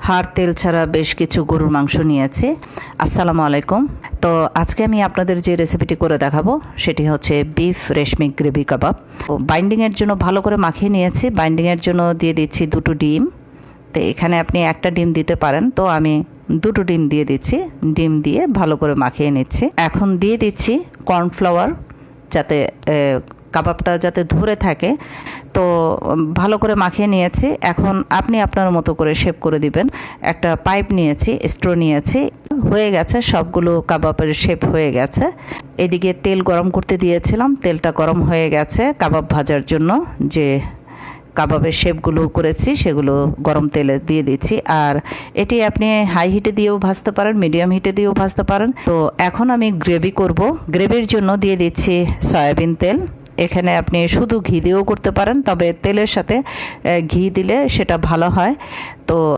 হাড় তেল ছাড়া বেশ কিছু গরুর মাংস নিয়েছি। আসসালামু আলাইকুম। তো আজকে আমি আপনাদের যে রেসিপিটি করে দেখাবো সেটি হচ্ছে বিফ রেশমি গ্রেভি কাবাব। বাইন্ডিংয়ের জন্য ভালো করে মাখিয়ে নিয়েছি। বাইন্ডিংয়ের জন্য দিয়ে দিচ্ছি 2টো ডিম। তো এখানে আপনি একটা ডিম দিতে পারেন, তো আমি 2টো ডিম দিয়ে দিচ্ছি। ডিম দিয়ে ভালো করে মাখিয়ে নিচ্ছি। এখন দিয়ে দিচ্ছি কর্নফ্লাওয়ার, যাতে কাবাবটা যাতে ধরে থাকে। তো ভালো করে মাখিয়ে নিয়েছি। এখন আপনি আপনার মতো করে শেপ করে দিবেন। একটা পাইপ নিয়েছি, স্ট্রো নিয়েছি। হয়ে গেছে, সবগুলো কাবাবের শেপ হয়ে গেছে। এদিকে তেল গরম করতে দিয়েছিলাম, তেলটা গরম হয়ে গেছে কাবাব ভাজার জন্য। যে কাবাবের শেপগুলো করেছি সেগুলো গরম তেলে দিয়ে দিচ্ছি। আর এটি আপনি হাই হিটে দিয়েও ভাজতে পারেন, মিডিয়াম হিটে দিয়েও ভাজতে পারেন। তো এখন আমি গ্রেভি করব। গ্রেভির জন্য দিয়ে দিচ্ছি সয়াবিন তেল। এখানে আপনি শুধু ঘি দিয়েও করতে পারেন, তবে তেলের সাথে ঘি দিলে সেটা ভালো হয়। তো